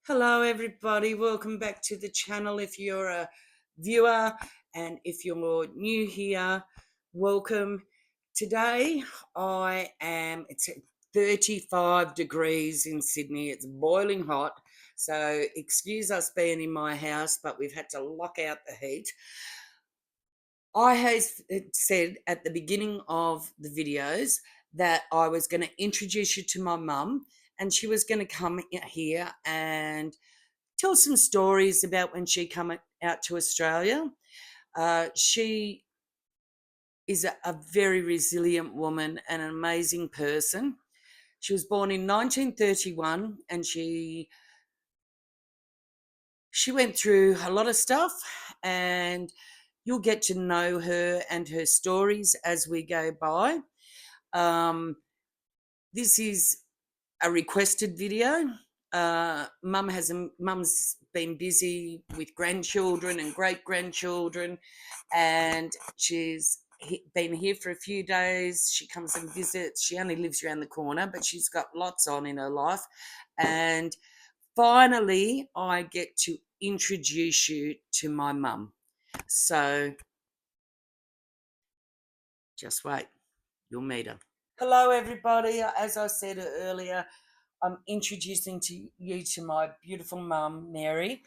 Hello, everybody. Welcome back to the channel. If you're a viewer and if you're new here, welcome. Today, it's 35 degrees in Sydney. It's boiling hot. So, excuse us being in my house, but we've had to lock out the heat. I have said at the beginning of the videos that I was going to introduce you to my mum, and she was going to come here and tell some stories about when she come out to Australia. She is a very resilient woman and an amazing person. She was born in 1931, and she went through a lot of stuff, and you'll get to know her and her stories as we go by. This is a requested video. Mum's been busy with grandchildren and great grandchildren, and she's been here for a few days. She comes and visits. She only lives around the corner, but she's got lots on in her life. And finally, I get to introduce you to my mum. So just wait, you'll meet her. Hello, everybody. As I said earlier, I'm introducing to you to my beautiful mum, Mary.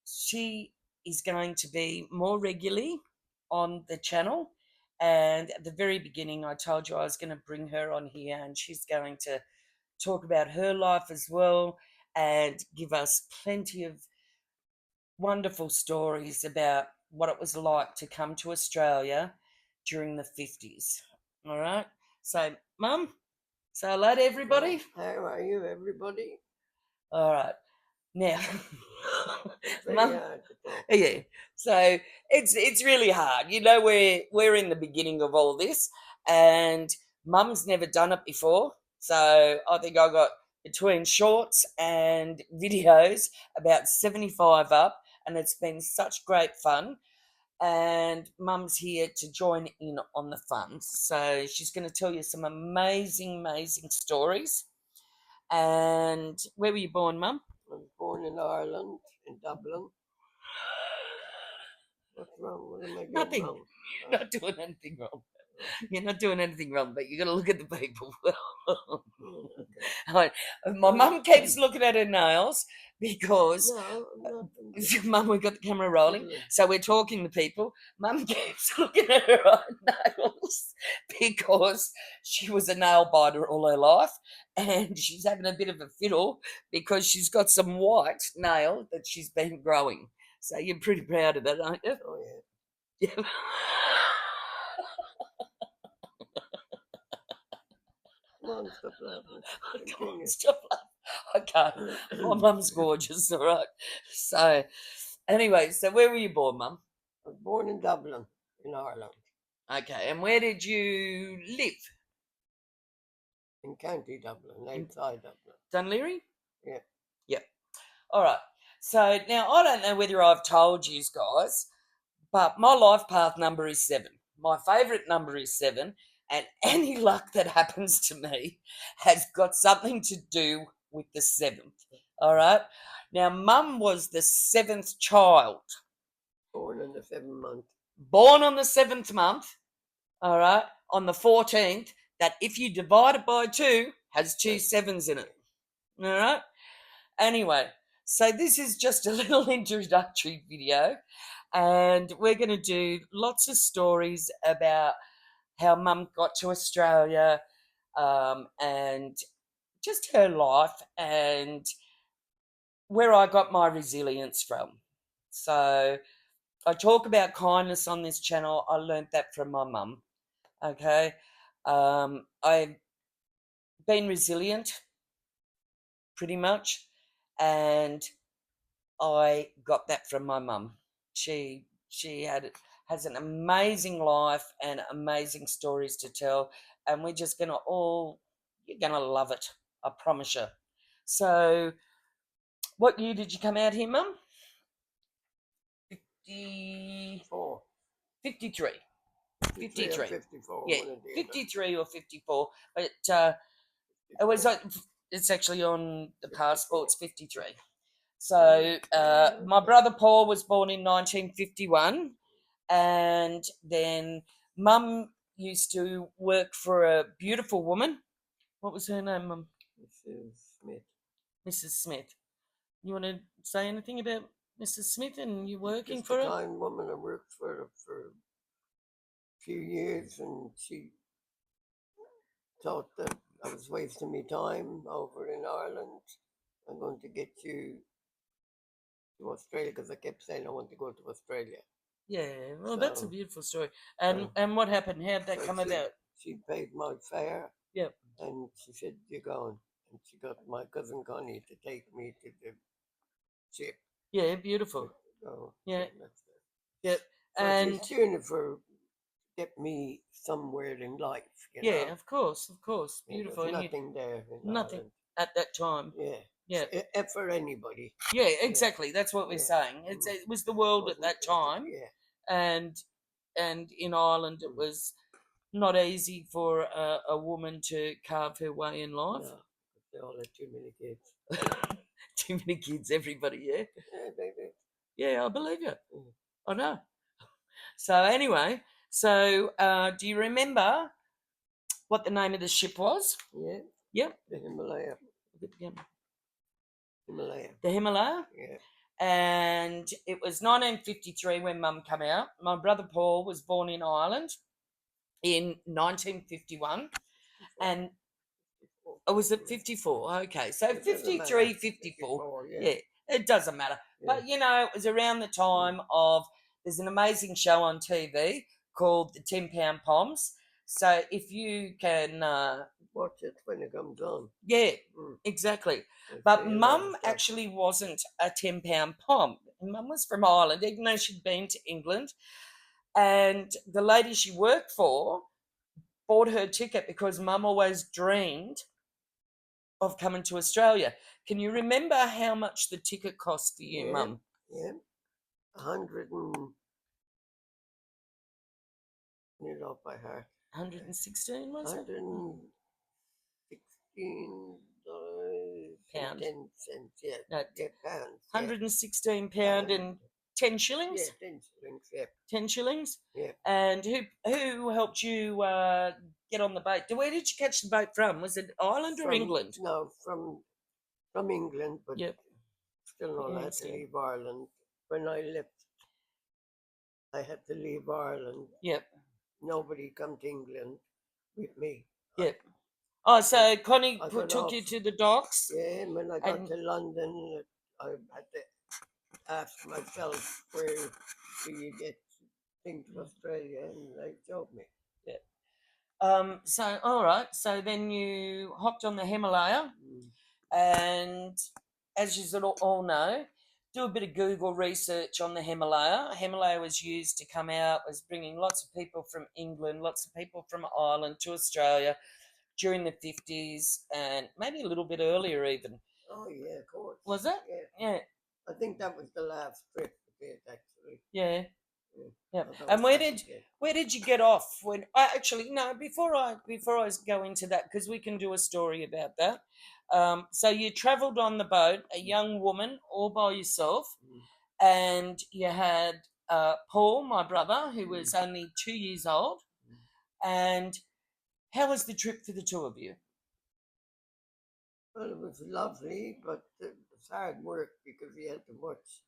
She is going to be more regularly on the channel. And at the very beginning, I told you I was going to bring her on here, and she's going to talk about her life as well and give us plenty of wonderful stories about what it was like to come to Australia during the 50s. All right. So, Mum, say hello to everybody. How are you, everybody? All right. Now, Very Mum, hard to talk. yeah. So it's really hard. You know, we're in the beginning of all this, and Mum's never done it before. So I think I got between shorts and videos about 75 up, and it's been such great fun. And Mum's here to join in on the fun. So she's going to tell you some amazing, amazing stories. And where were you born, Mum? I was born in Ireland, in Dublin. What's wrong? What am I doing Nothing. wrong? You're not doing anything wrong. You're not doing anything wrong, but you got to look at the people. Okay. My mum keeps looking at her nails because No, I'm not. Mum, we've got the camera rolling, so we're talking to people. Mum keeps looking at her own nails because she was a nail biter all her life, and she's having a bit of a fiddle because she's got some white nail that she's been growing. So you're pretty proud of that, aren't you? Oh, yeah. Yeah. Come on, stop laughing. Come on, Continue. stop laughing. Okay, my mum's gorgeous, all right. So, anyway, so where were you born, Mum? I was born in Dublin, in Ireland, Okay, and where did you live? in County Dublin, outside Dublin. Dunleary? Yeah. Yep. All right. So now I don't know whether I've told you guys, but my life path number is 7. My favourite number is 7, and any luck that happens to me has got something to do with the 7th. All right. Now, Mum was the 7th child, Born in the 7th month. born on the 7th month. All right, on the 14th. That if you divide it by 2, has 2 7s in it. All right. Anyway, so this is just a little introductory video, and we're going to do lots of stories about how Mum got to Australia, and just her life and where I got my resilience from. So I talk about kindness on this channel. I learnt that from my mum. Okay, I've been resilient pretty much, and I got that from my mum. She has an amazing life and amazing stories to tell, and we're just you're gonna love it. I promise you. So, what year did you come out here, Mum? 50, 4. 53. 53 or 54. Yeah, One of the other. 53 or 54. But it was it's actually on the passport's 53. So my brother Paul was born in 1951, and then Mum used to work for a beautiful woman. What was her name, Mum? Mrs. Smith. Mrs. Smith. You want to say anything about Mrs. Smith and you working Just for a her? kind woman. I worked for her for a few years, and she thought that I was wasting my time over in Ireland. I'm going to get you to Australia because I kept saying I want to go to Australia. Yeah, well, that's a So- beautiful story. And so- and what happened? How'd that so come she- about? She paid my fare. Yep. And she said, "You're going." And she got my cousin Connie to take me to the ship. Yeah, beautiful. So, Yeah. that's it. Yep. So And she's doing it for get me somewhere in life. You yeah, know? of course, Yeah, beautiful. there's And you, nothing there in nothing Ireland. at that time. Yeah. Yeah. For anybody. Yeah, exactly. That's what we're Yeah. saying. It was the world at Wasn't that just- time, Yeah. and in Ireland it Mm. was not easy for a woman to carve her way in life. No, they all had too many kids. Too many kids, everybody. Yeah, Yeah, they. yeah, I believe you. Mm. I know. So anyway, do you remember what the name of the ship was? Yeah. Yep. The Himalaya. The Himalaya. Yeah. And it was 1953 when Mum came out. My brother Paul was born in Ireland in 1951, and was it 54? Okay, so It doesn't 53, matter. 54. Yeah. Yeah, it doesn't matter. Yeah. But it was around the time of, there's an amazing show on TV called the £10 Poms. So if you can, Watch it when it comes on. yeah, Mm. exactly. They But say a lot of Mum stuff. actually wasn't a £10 pom. Mum was from Ireland, even though she'd been to England. And the lady she worked for bought her ticket because Mum always dreamed of coming to Australia. Can you remember how much the ticket cost for you, Yeah. Mum? Yeah. 100 and need it off by heart. 116, was it? $116 Pound. 10 cents. Yeah. No, Yeah, pounds. Yeah. £116 and 10 shillings? Yeah, 10 shillings. Yeah. 10 shillings? Yeah. And who helped you get on the boat? Where did you catch the boat from? Was it Ireland or From- England? No, from England, but Yep. still not Yeah, had to yeah. leave Ireland. When I left, I had to leave Ireland. Yep. Nobody come to England with me. Yep. Oh, so Connie I got took you off. to the docks? Yeah, when I got And- to London, I had to ask myself, where do you get things to Australia? And they showed me. So, all right. So then you hopped on the Himalaya, Mm. and as you sort of all know, do a bit of Google research on the Himalaya. Himalaya was used to come out, was bringing lots of people from England, lots of people from Ireland to Australia during the 50s and maybe a little bit earlier even. Oh, yeah, of course. Was it? Yeah. Yeah, I think that was the last trip we did, actually. yeah. Yeah. Yeah. That And was second. where did you get off when actually no, before I go into that, because we can do a story about that. So you travelled on the boat, a young woman all by yourself, Mm. and you had Paul, my brother, who was only 2 years old. Mm. And how was the trip for the two of you? Well, it was lovely, but it was hard work because you had to watch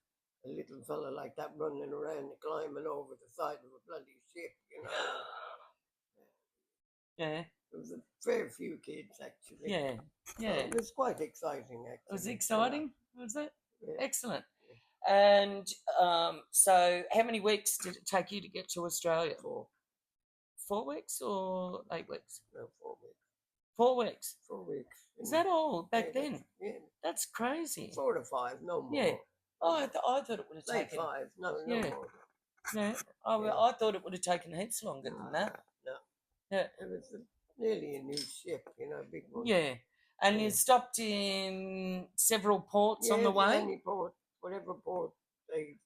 a little fella like that running around and climbing over the side of a bloody ship, you know. Yeah, There was a fair few kids, actually. yeah, So yeah. it was quite exciting, actually. It was exciting, was it? Yeah. Excellent. And so how many weeks did it take you to get to Australia? 4 weeks or 8 weeks? No, 4 weeks. 4 weeks. 4 weeks. Is that all back Yeah, then? Yeah. That's crazy. 4 to 5, no more. Yeah. Oh, I thought it would have Late taken. 5, no Yeah. more. No, Yeah. I thought it would have taken heaps longer than that. No. Yeah. It was nearly a new ship, you know, a big one. Yeah. And Yeah. you stopped in several ports on Yeah, the way. any port, whatever port they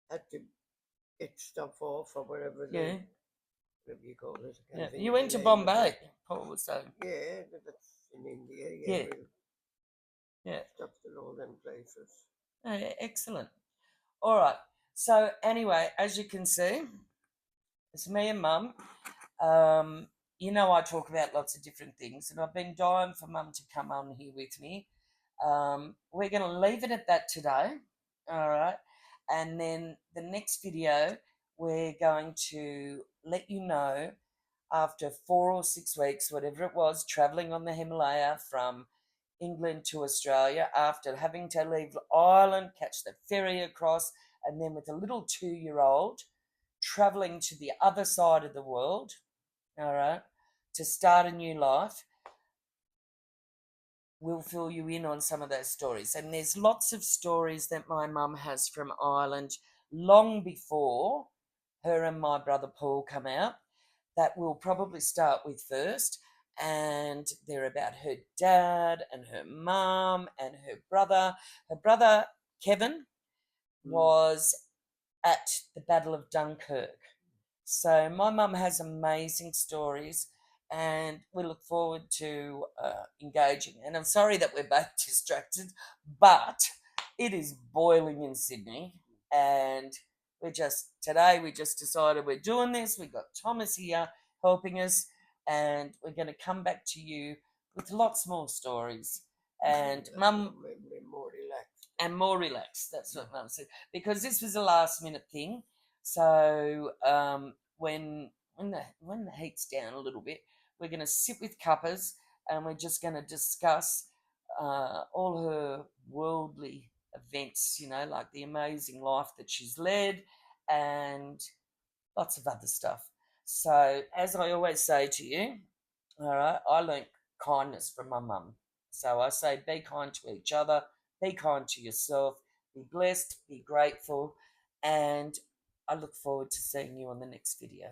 had to get stuff off or whatever. Yeah. Whatever you call it. I can't Yeah. think You of went the to name of Bombay, it. Paul was saying. Yeah, that's in India. Yeah. We Yeah. stopped at all them places. Oh, yeah, excellent. All right. So anyway, as you can see, it's me and Mum. Um, I talk about lots of different things, and I've been dying for Mum to come on here with me. We're going to leave it at that today. All right. And then the next video, we're going to let you know after 4 or 6 weeks, whatever it was, traveling on the Himalaya from England to Australia, after having to leave Ireland, catch the ferry across, and then with a little 2-year old traveling to the other side of the world, all right, to start a new life. We'll fill you in on some of those stories. And there's lots of stories that my mum has from Ireland long before her and my brother Paul come out that we'll probably start with first. And they're about her dad and her mum and her brother. Her brother, Kevin, was at the Battle of Dunkirk. So my mum has amazing stories, and we look forward to engaging. And I'm sorry that we're both distracted, but it is boiling in Sydney, and today we just decided we're doing this. We've got Thomas here helping us, and we're going to come back to you with lots more stories. And Mum, We're more relaxed. and more relaxed. That's what Mum said, because this was a last minute thing. So when the heat's down a little bit, we're going to sit with Cuppers, and we're just going to discuss all her worldly events. Like the amazing life that she's led, and lots of other stuff. So as I always say to you, all right, I learnt kindness from my mum. So I say, be kind to each other, be kind to yourself, be blessed, be grateful, and I look forward to seeing you on the next video.